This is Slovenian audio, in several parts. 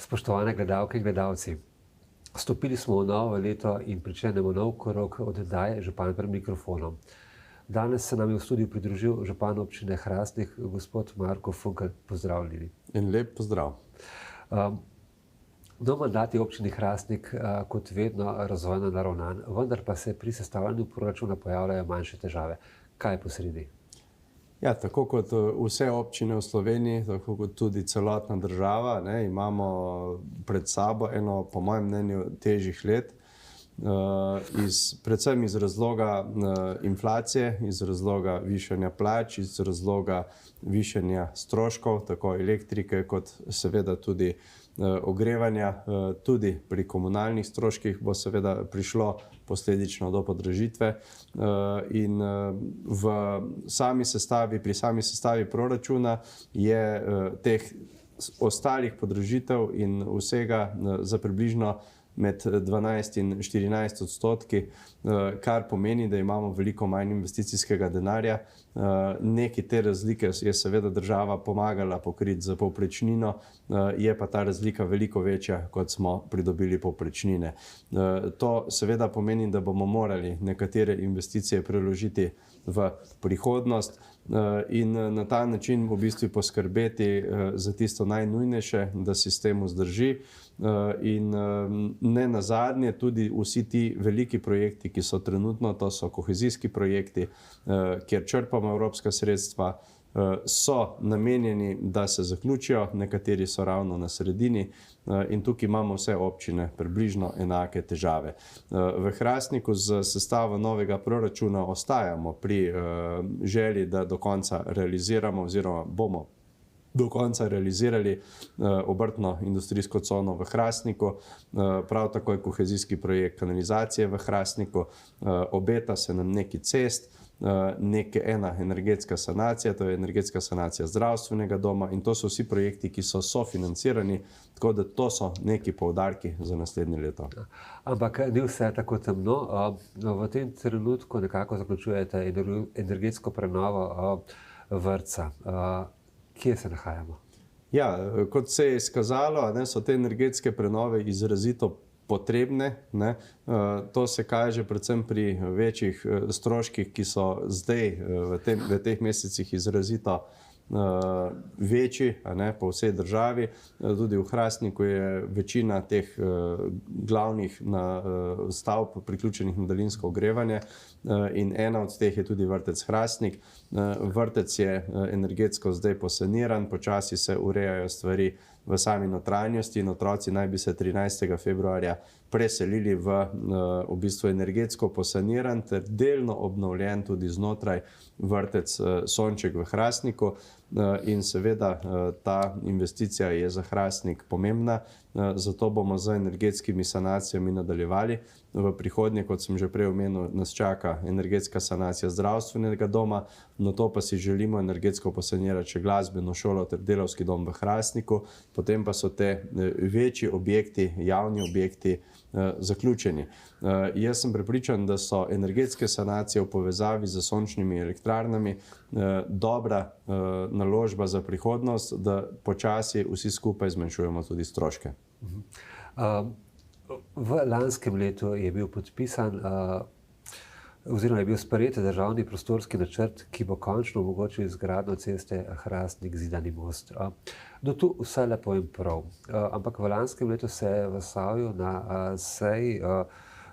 Spoštovane gledalke in gledalci, stopili smo v novo leto in pričenjamo nov krog oddaje Župan pred mikrofonom. Danes se nam je v studiu pridružil župan občine Hrastnik, gospod Marko Funkel. Pozdravljeni. In lep pozdrav. Nov mandat je občini Hrastnik kot vedno razvojno naravnan, vendar pa se pri sestavljanju proračuna pojavljajo manjše težave. Kaj je posredi? Ja, tako kot vse občine v Sloveniji, tako kot tudi celotna država, imamo pred sabo eno, po mojem mnenju, težjih let. Predvsem iz razloga inflacije, iz razloga višanja plač, iz razloga višanja stroškov, tako elektrike kot seveda tudi ogrevanja. Tudi pri komunalnih stroških bo seveda prišlo posledično do podražitve in pri sami sestavi proračuna je teh ostalih podražitev in vsega za približno med 12 in 14 odstotki, kar pomeni, da imamo veliko manj investicijskega denarja. Nekaj te razlike je seveda država pomagala pokriti za povprečnino, je pa ta razlika veliko večja, kot smo pridobili povprečnine. To seveda pomeni, da bomo morali nekatere investicije preložiti v prihodnost in na ta način v bistvu poskrbeti za tisto najnujnejše, da sistem vzdrži. In ne nazadnje tudi vsi ti veliki projekti, ki so trenutno, to so kohezijski projekti, kjer črpamo evropska sredstva, so namenjeni, da se zaključijo, nekateri so ravno na sredini in tukaj imamo vse občine približno enake težave. V Hrastniku z sestavo novega proračuna ostajamo pri želji, da do konca realiziramo oziroma bomo do konca realizirali obrtno-industrijsko cono v Hrastniku, prav tako je kohezijski projekt kanalizacije v Hrastniku, obeta se nam neki cest, ena energetska sanacija, to je energetska sanacija zdravstvenega doma in to so vsi projekti, ki so sofinancirani, tako da to so neki poudarki za naslednje leto. Ampak ni vse tako temno. V tem trenutku nekako zaključujete energetsko prenovo vrtca. Kje se nahajamo? Ja, kot se je izkazalo, so te energetske prenove izrazito potrebne. To se kaže predvsem pri večjih stroških, ki so zdaj v teh mesecih izrazito večji po vsej državi. Tudi v Hrastniku je večina teh glavnih stavb priključenih na daljinsko ogrevanje in ena od teh je tudi vrtec Hrastnik. Vrtec je energetsko zdaj posaniran, počasi se urejajo stvari v sami notranjosti in otroci naj bi se 13. februarja preselili v bistvu energetsko posaniran ter delno obnovljen tudi znotraj vrtec Sonček v Hrastniku. In seveda ta investicija je za Hrastnik pomembna, zato bomo z energetskimi sanacijami nadaljevali. V prihodnje, kot sem že prej omenil, nas čaka energetska sanacija zdravstvenega doma, nato pa si želimo energetsko posanirati še glasbeno šolo ter delavski dom v Hrastniku, potem pa so te večji objekti, javni objekti zaključeni. Jaz sem prepričan, da so energetske sanacije v povezavi z sončnimi elektrarnami dobra naložba za prihodnost, da počasi vsi skupaj zmanjšujemo tudi stroške. V lanskem letu je bil podpisan oziroma je bil sprejet državni prostorski načrt, ki bo končno omogočil izgradnjo ceste Hrastnik-Zidani Most. Do tu vse lepo in prav. Ampak v lanskem letu se je v Zasavju na seji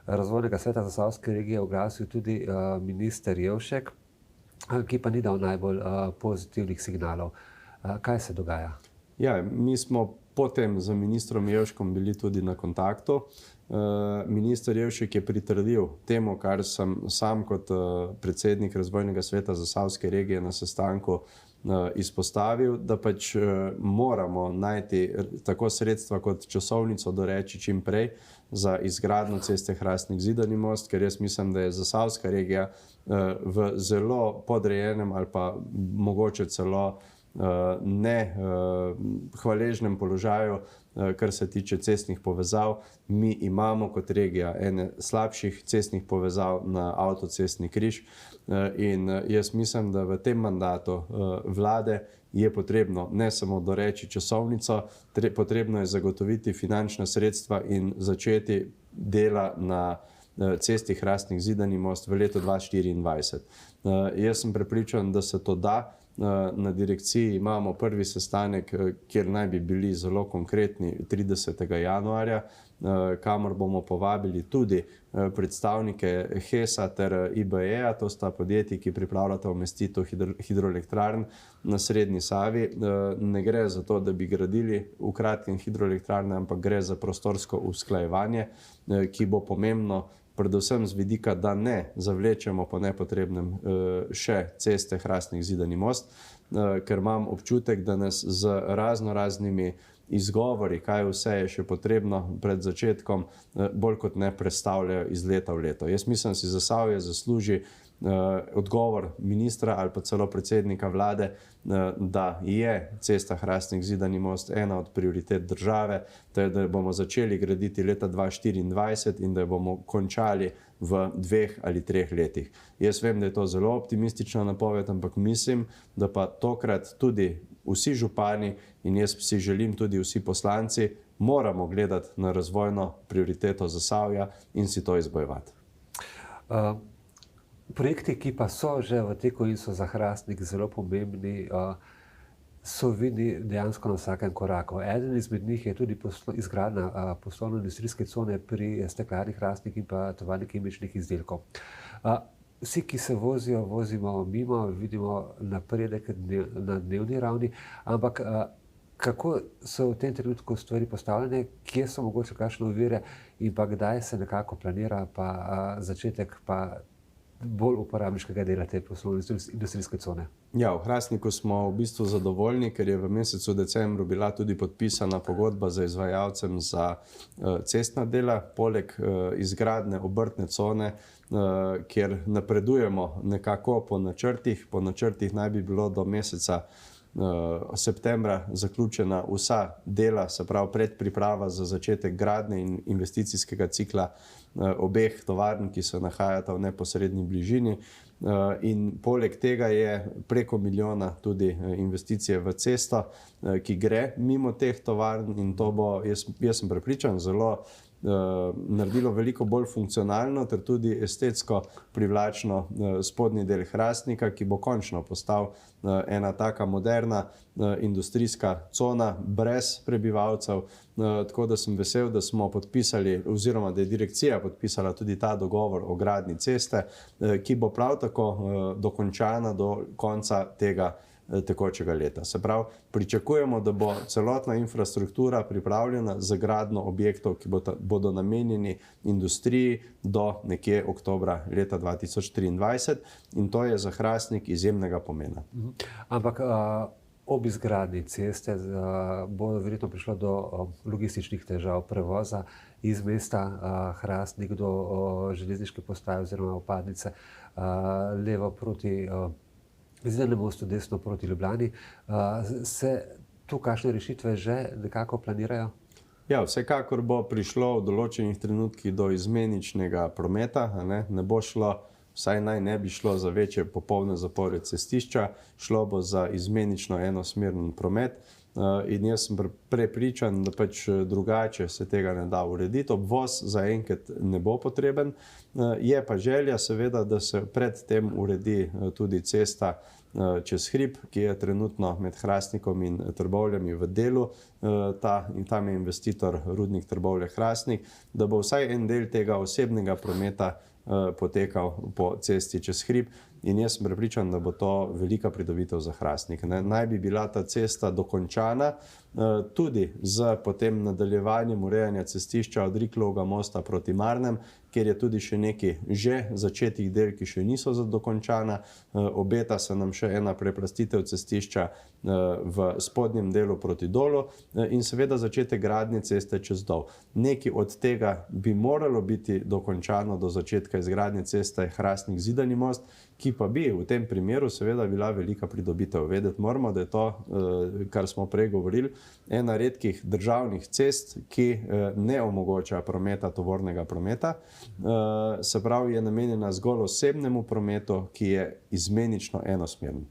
Razvojnega sveta Zasavske regije oglasil tudi minister Jevšek, ki pa ni dal najbolj pozitivnih signalov. Kaj se dogaja? Ja, mi smo potem z ministrom Jevškom bili tudi na kontaktu. Minister Jevšek je pritrdil temu, kar sem sam kot predsednik Razvojnega sveta Zasavske regije na sestanku izpostavil, da pač moramo najti tako sredstva kot časovnico doreči čim prej za izgradnjo ceste Hrastnik-Zidani Most, ker jaz mislim, da je Zasavska regija v zelo podrejenem ali pa mogoče celo ne hvaležnem položaju, kar se tiče cestnih povezav. Mi imamo kot regija ene slabših cestnih povezav na avtocestni križ in jaz mislim, da v tem mandatu vlade je potrebno ne samo doreči časovnico, potrebno je zagotoviti finančna sredstva in začeti dela na cesti Hrastnik Zidani most v letu 2024. Jaz sem prepričan, da se to da. Na direkciji imamo prvi sestanek, kjer naj bi bili zelo konkretni 30. januarja, kamor bomo povabili tudi predstavnike HES-a ter IBE-a, to sta podjetji, ki pripravljata umestitev hidroelektrarn na Srednji Savi. Ne gre za to, da bi gradili v kratkem hidroelektrarne, ampak gre za prostorsko usklajevanje, ki bo pomembno predvsem z vidika, da ne zavlečemo po nepotrebnem še ceste Hrastnik Zidani most, ker imam občutek, da nas z raznimi izgovori, kaj vse je še potrebno pred začetkom, bolj kot ne prestavljajo iz leta v leto. Jaz mislim, si Zasavje zasluži odgovor ministra ali pa celo predsednika vlade, da je cesta Hrastnik Zidani most ena od prioritet države, da bomo začeli graditi leta 2024 in da bomo končali v 2 ali 3 letih. Jaz vem, da je to zelo optimistična napoved, ampak mislim, da pa tokrat tudi vsi župani in jaz si želim tudi vsi poslanci moramo gledati na razvojno prioriteto Zasavja in si to izbojevati. Projekti, ki pa so že v teku in so za Hrastnik zelo pomembni, so vidni dejansko na vsakem koraku. Eden izmed njih je tudi izgradnja poslovno-industrijske cone pri steklarni Hrastnik in pa tovarni kemičnih izdelkov. Vsi, ki se vozimo mimo, vidimo napredek na dnevni ravni, ampak kako so v tem trenutku stvari postavljene, kje so mogoče kakšne ovire in pa kdaj se nekako planira pa začetek pa bolj uporabniškega dela te poslovno-industrijske cone? Ja, v Hrastniku smo v bistvu zadovoljni, ker je v mesecu decembru bila tudi podpisana pogodba z izvajalcem za cestna dela, poleg izgradnje obrtne cone, kjer napredujemo nekako po načrtih. Po načrtih naj bi bilo do meseca septembra zaključena vsa dela, se pravi predpriprava za začetek gradnje in investicijskega cikla obeh tovarn, ki se nahajata v neposredni bližini. In poleg tega je preko 1 milijona tudi investicije v cesto, ki gre mimo teh tovarn in to bo, jaz sem prepričan, zelo naredilo veliko bolj funkcionalno ter tudi estetsko privlačno spodnji del Hrastnika, ki bo končno postal ena taka moderna industrijska cona brez prebivalcev. Tako da sem vesel, da smo podpisali oziroma da je direkcija podpisala tudi ta dogovor o gradnji ceste, ki bo prav tako dokončana do konca tega tekočega leta. Se pravi, pričakujemo, da bo celotna infrastruktura pripravljena za gradnjo objektov, ki bodo namenjeni industriji do nekje oktobra leta 2023 in to je za Hrastnik izjemnega pomena. Ampak ob izgradnji ceste bo verjetno prišlo do logističnih težav prevoza iz mesta Hrastnik do železniške postaje oziroma vpadnice levo proti Zidanemu mostu, desno proti Ljubljani. Se tu kakšne rešitve že nekako planirajo? Ja, vsekakor bo prišlo v določenih trenutkih do izmeničnega prometa, ne bo šlo, vsaj naj ne bi šlo za večje popolne zapore cestišča, šlo bo za izmenično enosmeren promet. In jaz sem prepričan, da pač drugače se tega ne da urediti. Obvoz zaenkrat ne bo potreben. Je pa želja seveda, da se predtem uredi tudi cesta čez hrib, ki je trenutno med Hrastnikom in Trbovljami v delu. Tam je investitor Rudnik Trbovlje-Hrastnik, da bo vsaj en del tega osebnega prometa potekal po cesti čez hrib. In jaz sem prepričan, da bo to velika pridobitev za Hrastnik. Naj bi bila ta cesta dokončana tudi z potem nadaljevanjem urejanja cestišča od Riklovega mosta proti Marnem, kjer je tudi še nekaj že začetih del, ki še niso dokončana. Obeta se nam še ena preplastitev cestišča v spodnjem delu proti Dolu in seveda začetek gradnje ceste čez Dol. Nekaj od tega bi moralo biti dokončano do začetka izgradnje ceste Hrastnik Zidani most, ki pa bi v tem primeru seveda bila velika pridobitev. Vedeti moramo, da je to, kar smo prej govorili, ena redkih državnih cest, ki ne omogoča tovornega prometa. Se pravi, je namenjena zgolj osebnemu prometu, ki je izmenično enosmeren.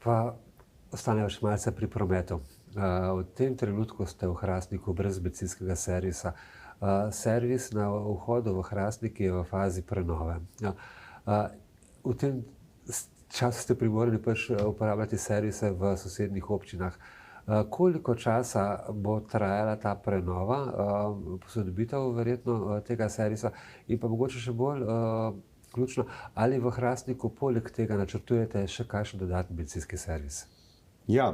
pa ostanemo še malce pri prometu. V tem trenutku ste v Hrastniku brez bencinskega servisa. Servis na vhodu v Hrastnik je v fazi prenove. V tem času ste primorani pač uporabljati servise v sosednjih občinah. Koliko časa bo trajala ta prenova, posodobitev verjetno tega servisa in pa mogoče še bolj ključno, ali v Hrastniku poleg tega načrtujete še kakšen dodatni bencinski servis? Ja,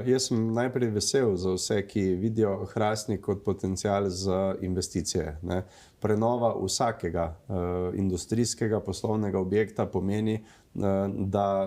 jaz sem najprej vesel za vse, ki vidijo Hrastnik kot potencial za investicije. Ne. Prenova vsakega industrijskega poslovnega objekta pomeni, da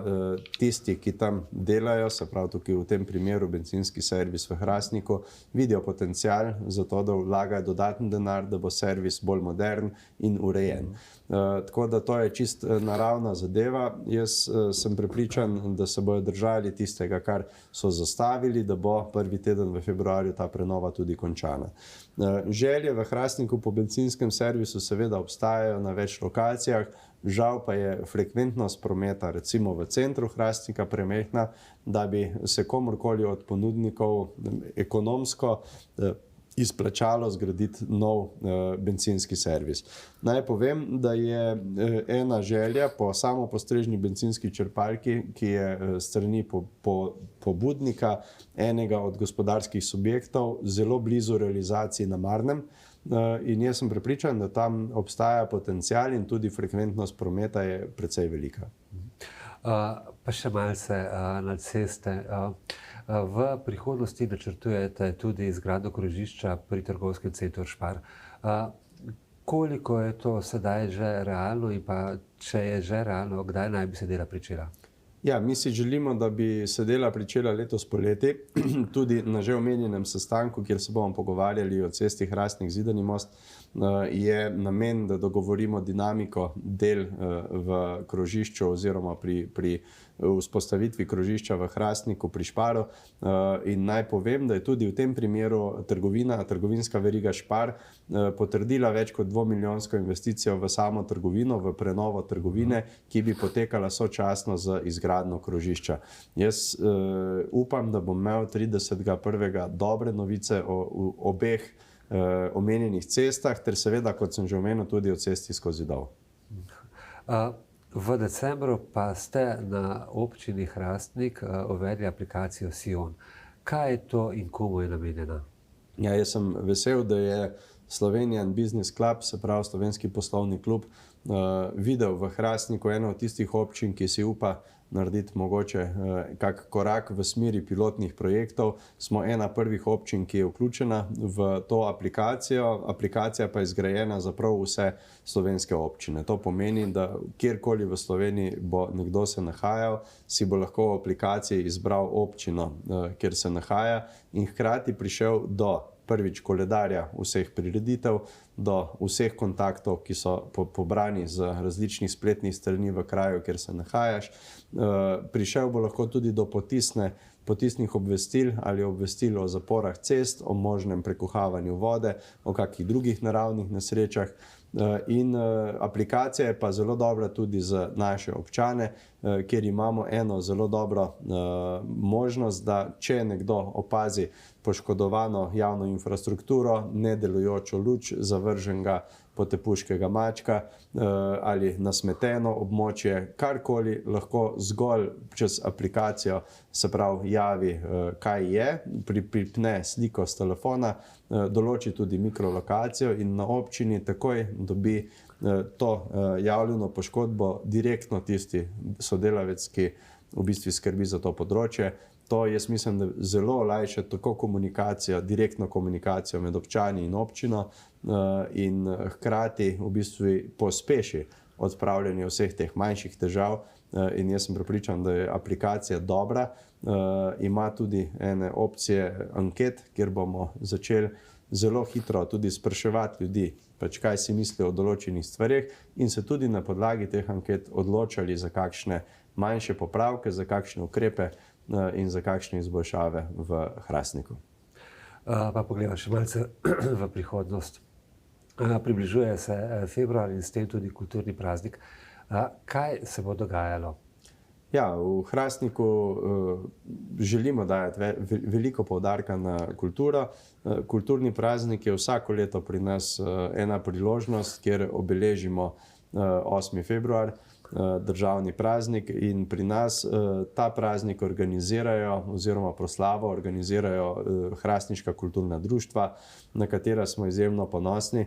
tisti, ki tam delajo, se pravi tukaj v tem primeru bencinski servis v Hrastniku, vidijo potencial za to, da vlagajo dodatni denar, da bo servis bolj modern in urejen. Tako da to je čist naravna zadeva. Jaz sem prepričan, da se bodo držali tistega, kar so zastavili, da bo prvi teden v februarju ta prenova tudi končana. Želje v Hrastniku po benzinskem servisu seveda obstajajo na več lokacijah, žal pa je frekventnost prometa recimo v centru Hrastnika premehna, da bi se komorkoli od ponudnikov ekonomsko izplačalo zgraditi nov bencinski servis. Naj povem, da je ena želja po samopostrežni bencinski črpalki, ki je strani pobudnika enega od gospodarskih subjektov zelo blizu realizaciji na Marnem. In jaz sem prepričan, da tam obstaja potencial in tudi frekventnost prometa je precej velika. Pa še malce na ceste. V prihodnosti načrtujete tudi izgradnjo krožišča pri trgovskem centru Špar. Koliko je to sedaj že realno in pa če je že realno, kdaj naj bi se dela pričela? Ja, mi si želimo, da bi se dela pričela letos poleti, tudi na že omenjenem sestanku, kjer se bomo pogovarjali o cesti Hrastnik-Zidani most, je namen, da dogovorimo dinamiko del v krožišču oziroma pri vzpostavitvi krožišča v Hrastniku pri Šparu. In naj povem, da je tudi v tem primeru trgovinska veriga Špar potrdila več kot 2-milijonsko investicijo v samo trgovino, v prenovo trgovine, ki bi potekala sočasno z izgradnjo krožišča. Jaz upam, da bom imel 30.1. dobre novice o obeh omenjenih cestah, ter seveda, kot sem že omenil, tudi o cesti skozi Dol. V decembru pa ste na občini Hrastnik uvedli aplikacijo Sion. Kaj je to in komu je namenjena? Ja, jaz sem vesel, da je Slovenian Business Club, se pravi slovenski poslovni klub, videl v Hrastniku eno od tistih občin, ki si upa narediti mogoče kak korak v smeri pilotnih projektov. Smo ena prvih občin, ki je vključena v to aplikacijo. Aplikacija pa je zgrajena za prav vse slovenske občine. To pomeni, da kjerkoli v Sloveniji bo nekdo se nahajal, si bo lahko v aplikaciji izbral občino, kjer se nahaja in hkrati prišel do prvič koledarja vseh prireditev, do vseh kontaktov, ki so pobrani z različnih spletnih strani v kraju, kjer se nahajaš. Prišel bo lahko tudi do potisnih obvestil ali obvestil o zaporah cest, o možnem prekuhavanju vode, o kakih drugih naravnih nesrečah. In aplikacija je pa zelo dobra tudi za naše občane, kjer imamo eno zelo dobro možnost, da če nekdo opazi poškodovano javno infrastrukturo, nedelujočo luč, zavrženega potepuškega mačka ali nasmeteno območje, karkoli lahko zgolj čez aplikacijo se pravi javi, kaj je, pripne sliko s telefona, določi tudi mikrolokacijo in na občini takoj dobi to javljeno poškodbo direktno tisti sodelavec, ki v bistvu skrbi za to področje. To jaz mislim, da zelo olajša tako komunikacijo, direktno komunikacijo med občani in občino in hkrati v bistvu pospeši odpravljanje vseh teh manjših težav. In jaz sem prepričan, da je aplikacija dobra. Ima tudi ene opcije anket, kjer bomo začeli zelo hitro tudi spraševati ljudi, pač kaj si mislijo o določenih stvareh in se tudi na podlagi teh anket odločali za kakšne manjše popravke, za kakšne ukrepe in za kakšne izboljšave v Hrastniku. Pa pogledamo še malce v prihodnost. Približuje se februar in s tem tudi kulturni praznik. Kaj se bo dogajalo? Ja, v Hrastniku želimo dajati veliko poudarka na kulturo. Kulturni praznik je vsako leto pri nas ena priložnost, kjer obeležimo 8. februar, državni praznik, in pri nas ta praznik organizirajo oziroma proslavo organizirajo hrastniška kulturna društva, na katera smo izjemno ponosni.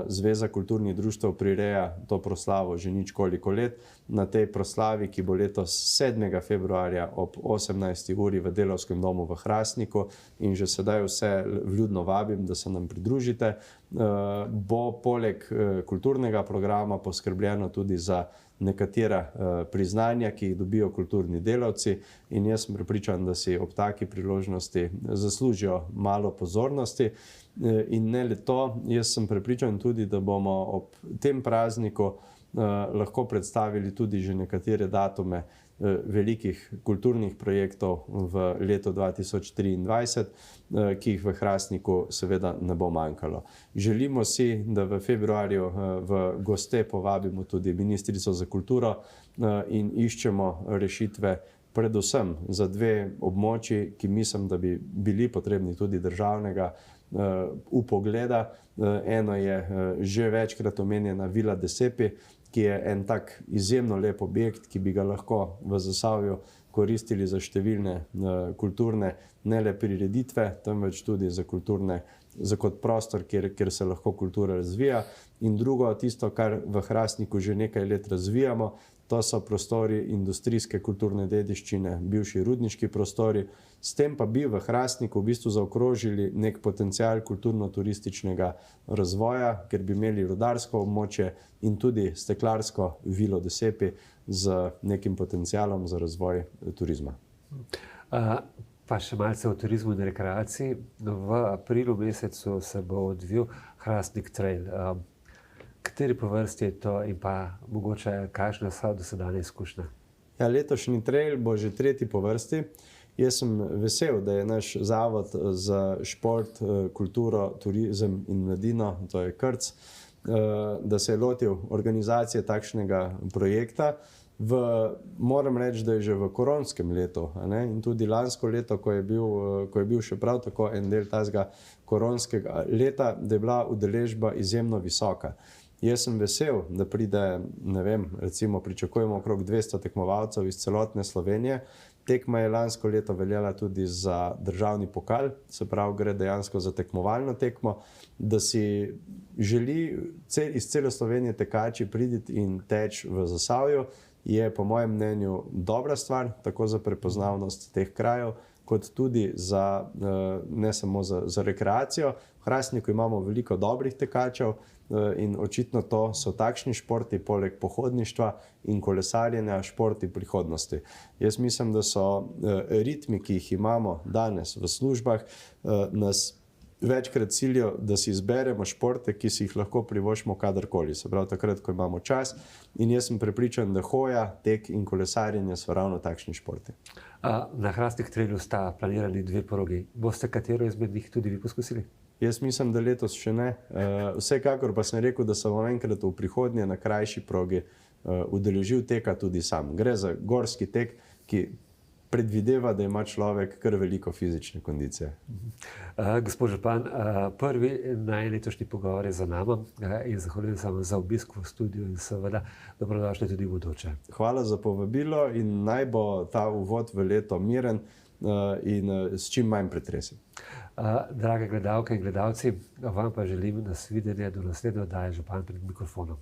Zveza kulturnih društev prireja to proslavo že ničkoliko let. Na tej proslavi, ki bo letos 7. februarja ob 18. uri v Delavskem domu v Hrastniku, in že sedaj vse vljudno vabim, da se nam pridružite, bo poleg kulturnega programa poskrbljeno tudi za nekatera priznanja, ki jih dobijo kulturni delavci, in jaz sem prepričan, da si ob taki priložnosti zaslužijo malo pozornosti. In ne le to, jaz sem prepričan tudi, da bomo ob tem prazniku lahko predstavili tudi že nekatere datume velikih kulturnih projektov v letu 2023, ki jih v Hrastniku seveda ne bo manjkalo. Želimo si, da v februarju v goste povabimo tudi ministrico za kulturo in iščemo rešitve predvsem za dve območji, ki mislim, da bi bili potrebni tudi državnega vpogleda. Eno je že večkrat omenjena Vila Desepi, ki je en tak izjemno lep objekt, ki bi ga lahko v Zasavju koristili za številne kulturne, ne le prireditve, temveč tudi za kot prostor, kjer se lahko kultura razvija. In drugo, tisto, kar v Hrastniku že nekaj let razvijamo, to so prostori industrijske kulturne dediščine, bivši rudniški prostori. S tem pa bi v Hrastniku v bistvu zaokrožili nek potencial kulturno-turističnega razvoja, ker bi imeli rudarsko območje in tudi steklarsko Vilo Desepi z nekim potencialom za razvoj turizma. Pa še malce o turizmu in rekreaciji. V aprilu mesecu se bo odvil Hrastnik Trail. Kateri po vrsti je to in pa mogoče kakšna so dosedanja izkušnja? Ja, letošnji trail bo že tretji po vrsti. Jaz sem vesel, da je naš Zavod za šport, kulturo, turizem in mladino, to je KRC, da se je lotil organizacije takšnega projekta. Moram reči, da je že v koronskem letu, in tudi lansko leto, ko je bil še prav tako en del tazga koronskega leta, da je bila udeležba izjemno visoka. Jaz sem vesel, da pride, ne vem, recimo pričakujemo okrog 200 tekmovalcev iz celotne Slovenije. Tekma je lansko leto veljala tudi za državni pokal, se pravi, gre dejansko za tekmovalno tekmo, da si želi iz cele Slovenije tekači priti in teči v Zasavju, je po mojem mnenju dobra stvar, tako za prepoznavnost teh krajev, kot tudi ne samo za rekreacijo. V Hrastniku imamo veliko dobrih tekačev in očitno to so takšni športi, poleg pohodništva in kolesarjenja, športi prihodnosti. Jaz mislim, da so ritmi, ki jih imamo danes v službah, nas večkrat silijo, da si izberemo športe, ki si jih lahko privoščimo kadarkoli, se pravi takrat, ko imamo čas, in jaz sem prepričan, da hoja, tek in kolesarjenje so ravno takšni športi. Na Hrastnik Trailu sta planirani dve progi. Boste katero izmed njih tudi vi poskusili? Jaz mislim, da letos še ne. Vsekakor pa sem rekel, da se bom enkrat v prihodnje na krajši progi udeležil teka tudi sam. Gre za gorski tek, ki predvideva, da ima človek kar veliko fizične kondicije. Gospod župan, prvi najletošnji pogovor je za nama in zahvaljujem se vam za obisk v studiu in seveda dobrodošli tudi v bodoče. Hvala za povabilo in naj bo ta uvod v leto miren in s čim manj pretresen. Drage gledalke in gledalci, vam pa želim nasvidenje do naslednje oddaje Župan pred mikrofonom.